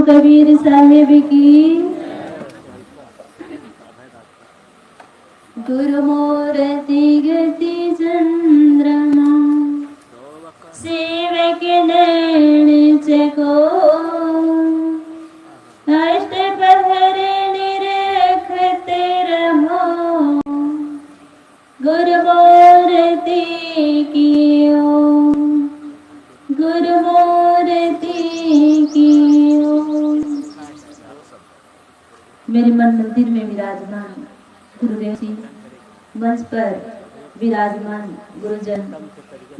कबीर साहिब की। गुरुमूर्ति गति चंद्रमा सेवक नैन चको अष्टपहर निरखते रहो गुरुमूर्ति की ओम गुरुमूर्ति की ओम। मेरे मन मंदिर में विराजमान गुरुदेव जी, मंच पर विराजमान गुरुजन,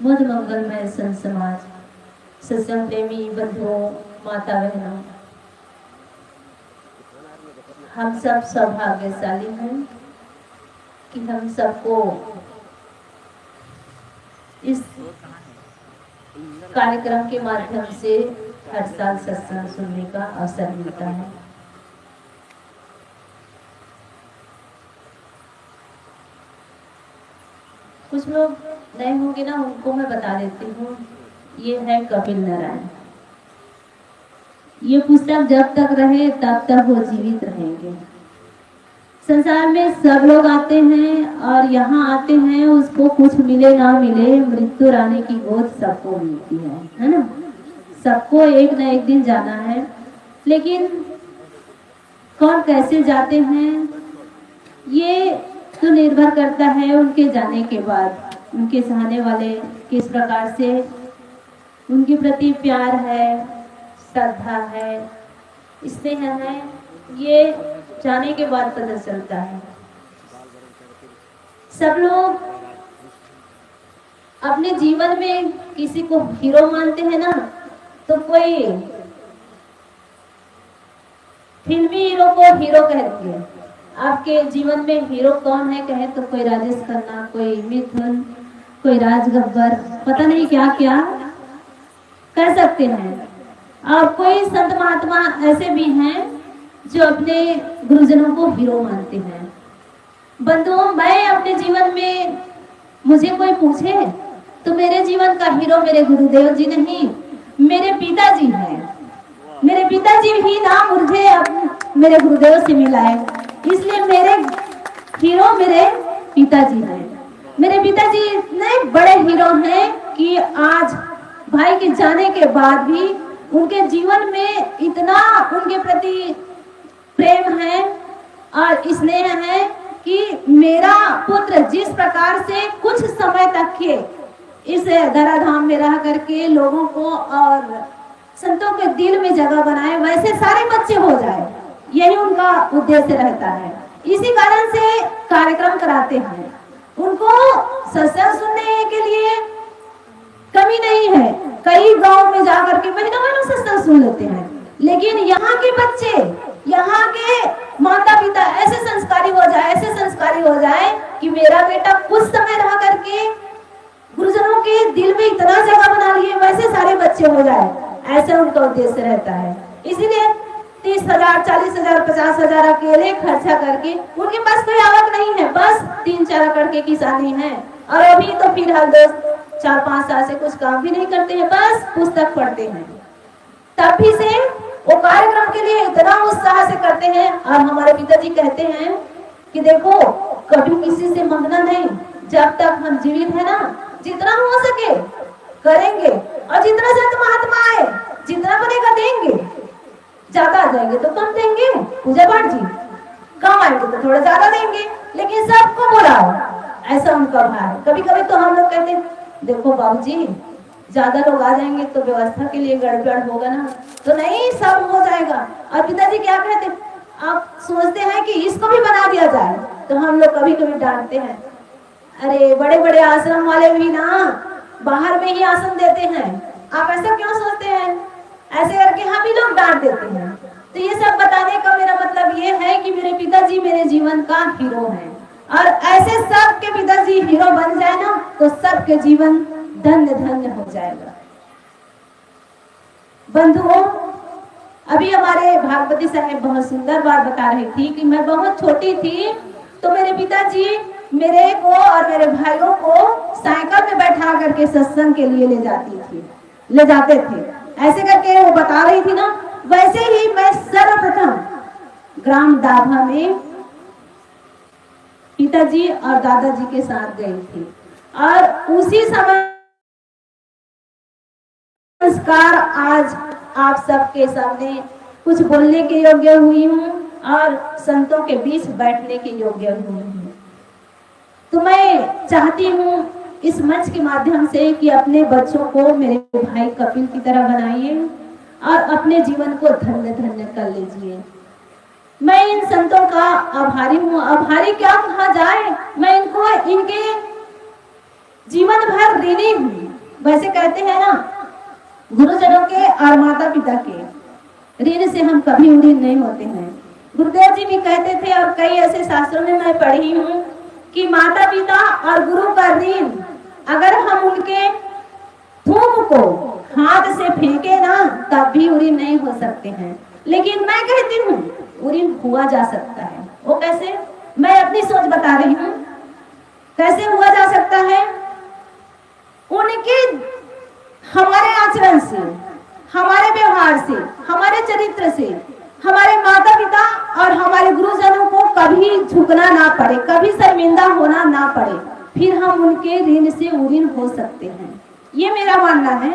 मध मंगलमय संत समाज, सत्संग प्रेमी बंधुओं, माता बहनों, हम सब सौभाग्यशाली हैं कि हम सबको इस कार्यक्रम के माध्यम से हर साल सत्संग सुनने का अवसर मिलता है। कुछ लोग नए होंगे ना, उनको मैं बता देती हूँ। ये है कपिल नारायण। ये पुस्तक जब तक रहे तब तक वो जीवित रहेंगे। संसार में सब लोग आते हैं और यहाँ आते हैं, उसको कुछ मिले ना मिले, मृत्यु रानी की गोद सबको मिलती है ना। सबको एक न एक दिन जाना है, लेकिन कौन कैसे जाते हैं ये तो निर्भर करता है उनके जाने के बाद। उनके चाहने वाले किस प्रकार से उनके प्रति प्यार है, श्रद्धा है, स्नेह है, ये जाने के बाद पता चलता है। सब लोग अपने जीवन में किसी को हीरो मानते हैं ना, तो कोई फिल्मी हीरो को हीरो कहती है। आपके जीवन में हीरो कौन है कहे तो कोई राजेश खन्ना, कोई मिथुन, कोई राज गब्बर, पता नहीं क्या क्या कह सकते हैं। और कोई संत महात्मा ऐसे भी हैं जो अपने गुरुजनों को हीरो मानते हैं। बंधुओं, मैं अपने जीवन में मुझे कोई पूछे तो मेरे जीवन का हीरो मेरे गुरुदेव जी नहीं, मेरे पिताजी हैं। मेरे पिताजी ही नाम मुझे मेरे गुरुदेव से मिला है, इसलिए मेरे हीरो मेरे पिताजी हैं। मेरे पिताजी इतने बड़े हीरो हैं कि आज भाई के जाने के बाद भी उनके जीवन में इतना उनके प्रति प्रेम है और स्नेह है कि मेरा पुत्र जिस प्रकार से कुछ समय तक के इस धराधाम में रह करके लोगों को और संतों के दिल में जगह बनाए, वैसे सारे बच्चे हो जाए, यही उनका उद्देश्य रहता है। इसी कारण से कार्यक्रम कराते हैं। उनको सत्संग सुनने के लिए कमी नहीं है। कई गांव में जाकर के महीनों महीनों सत्संग सुन लेते हैं, लेकिन यहाँ के बच्चे, यहाँ के माता पिता ऐसे संस्कारी हो जाए कि मेरा बेटा कुछ समय रह करके गुरुजनों के दिल में इतना जगह बना लिए, वैसे सारे बच्चे हो जाए, ऐसा उनका उद्देश्य रहता है। इसीलिए 30,000, 40,000, 50,000 अकेले खर्चा करके, उनके पास कोई आवक नहीं है, बस 3-4 एकड़ के किसानी है। और अभी तो फिलहाल दोस्त 4-5 साल से कुछ काम भी नहीं करते हैं, बस पुस्तक पढ़ते हैं। तब भी से वो कार्यक्रम के लिए इतना उत्साह से करते हैं। और हमारे पिताजी कहते हैं कि देखो, कभी किसी से मांगना नहीं, जब तक हम जीवित है ना, जितना हो सके करेंगे, और जितना संत महात्मा आए जितना बनेगा देंगे। ज्यादा आ जाएंगे तो कम देंगे, पूजा पाठ जी, कम आएंगे तो थोड़ा ज्यादा देंगे, लेकिन सबको बुलाओ, ऐसा उनका भाव है। कभी कभी तो हम लोग कहते हैं देखो बाबूजी, ज्यादा लोग आ जाएंगे तो व्यवस्था के लिए गड़बड़ होगा ना, तो नहीं, सब हो जाएगा। और पिताजी क्या कहते, आप सोचते हैं कि इसको भी बना दिया जाए, तो हम लोग कभी कभी डांटते हैं, अरे बड़े बड़े आश्रम वाले भी ना बाहर में ही आसन देते हैं, आप ऐसा क्यों सोचते हैं? ऐसे करके हम ही लोग डांट देते हैं। तो ये सब बताने का मेरा मतलब ये है कि मेरे पिताजी मेरे जीवन का हीरो हैं, और ऐसे सबके पिताजी हीरो बन जाए ना, तो सबके जीवन धन्य धन्य हो जाएगा। बंधुओं, अभी हमारे भागवती साहब बहुत सुंदर बात बता रही थी कि मैं बहुत छोटी थी तो मेरे पिताजी मेरे को और मेरे भाइयों को साइकिल में बैठा करके सत्संग के लिए ले जाते थे। ऐसे करके वो बता रही थी ना वैसे ही मैं सर्वप्रथम ग्राम डाभा में पिताजी और दादाजी के साथ गई थी और उसी समय संस्कार आज आप सबके सामने कुछ बोलने के योग्य हुई हूँ और संतों के बीच बैठने के योग्य हुई हूँ। तो मैं चाहती हूँ इस मंच के माध्यम से कि अपने बच्चों को मेरे भाई कपिल की तरह बनाइए और अपने जीवन को धन्य धन्य कर लीजिए। मैं इन संतों का आभारी हूँ। आभारी क्या कहा जाए, मैं इनको इनके जीवन भर ऋणी हूँ। वैसे कहते हैं ना, गुरुजनों के और माता पिता के ऋण से हम कभी ऋणी नहीं होते हैं। गुरुदेव जी भी कहते थे और कई ऐसे शास्त्रों में मैं पढ़ी हूँ कि माता पिता और गुरु का ऋण अगर हम उनके थूम को हाथ से फेंके ना तब भी ऋण नहीं हो सकते हैं। लेकिन मैं कहती हूँ ऋण हुआ जा सकता है। वो कैसे, मैं अपनी सोच बता रही हूँ कैसे हुआ जा सकता है। उनके हमारे आचरण से, हमारे व्यवहार से, हमारे चरित्र से हमारे माता पिता और हमारे गुरुजनों को कभी झुकना ना पड़े, कभी शर्मिंदा होना ना पड़े, फिर हम उनके ऋण से ऋण हो सकते हैं। ये मेरा मानना है।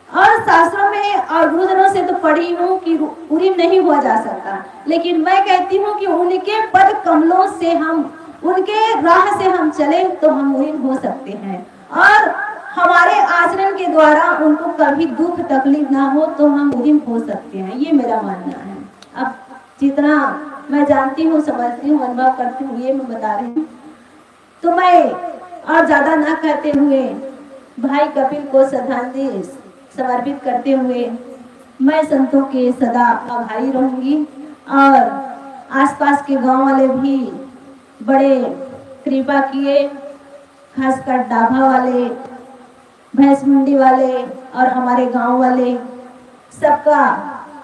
और शास्त्रों में और गुरुजनों से तो पढ़ी हूँ कि ऋण नहीं हुआ जा सकता, लेकिन मैं कहती हूँ कि उनके पद कमलों से हम, उनके राह से हम चले तो हम ऋण हो सकते हैं और हमारे आचरण के द्वारा उनको कभी दुख तकलीफ ना हो तो हम ऋण हो सकते हैं। ये मेरा मानना है। अब जितना मैं जानती हूँ, समझती हूँ, अनुभव करती हूँ, ये मैं बता रही हूँ। तो मैं और ज्यादा ना कहते हुए भाई कपिल को श्रद्धांजलि समर्पित करते हुए मैं संतों के सदा आभारी रहूंगी और आसपास के गांव वाले भी बड़े कृपा किए, खासकर डाभा वाले, भैंस मंडी वाले और हमारे गांव वाले, सबका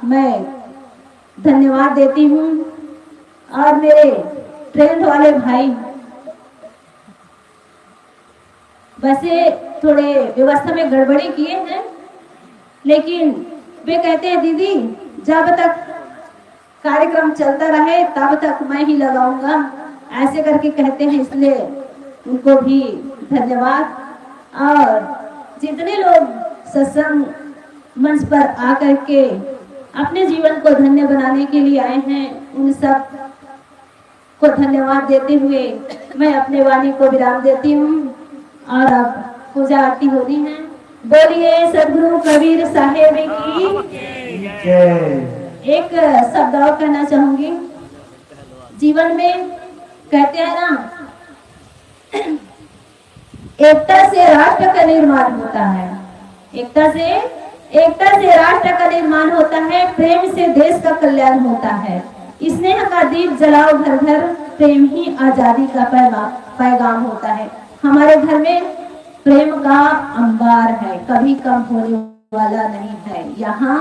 मैं धन्यवाद देती हूँ। और मेरे ट्रेंड वाले भाई वैसे थोड़े व्यवस्था में गड़बड़ी किए हैं, लेकिन वे कहते हैं दीदी जब तक कार्यक्रम चलता रहे तब तक मैं ही लगाऊंगा, ऐसे करके कहते हैं, इसलिए उनको भी धन्यवाद। और जितने लोग सत्संग मंच पर आकर के अपने जीवन को धन्य बनाने के लिए आए हैं, उन सब को धन्यवाद देते हुए मैं अपने वाणी को विराम देती हूँ। और अब पूजा आरती होनी है। बोलिए सदगुरु कबीर साहेब की जय। एक शब्द और कहना चाहूंगी। जीवन में कहते हैं ना, एकता से राष्ट्र का निर्माण होता है, एकता से राष्ट्र का निर्माण होता है, प्रेम से देश का कल्याण होता है। स्नेह का दीप जलाओ घर घर, प्रेम ही आजादी का पैगाम होता है। हमारे घर में प्रेम का अंबार है, कभी कम होने वाला नहीं है। यहाँ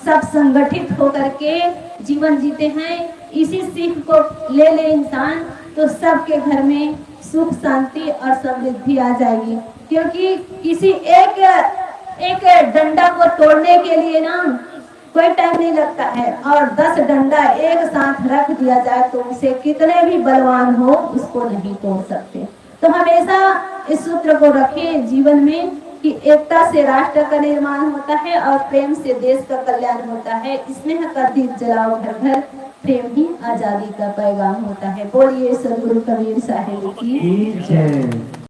सब संगठित होकर के जीवन जीते हैं। इसी सीख को ले ले इंसान तो सबके घर में सुख शांति और समृद्धि आ जाएगी। क्योंकि किसी एक डंडा को तोड़ने के लिए ना कोई टाइम नहीं लगता है, और 10 डंडा एक साथ रख दिया जाए तो उसे कितने भी बलवान हो उसको नहीं तोड़ सकते। तो हमेशा इस सूत्र को रखें जीवन में कि एकता से राष्ट्र का निर्माण होता है और प्रेम से देश का कल्याण होता है। स्नेह का दीप जलाओ घर घर, प्रेम ही आजादी का पैगाम होता है। बोलिए सदगुरु कबीर साहेब की जय।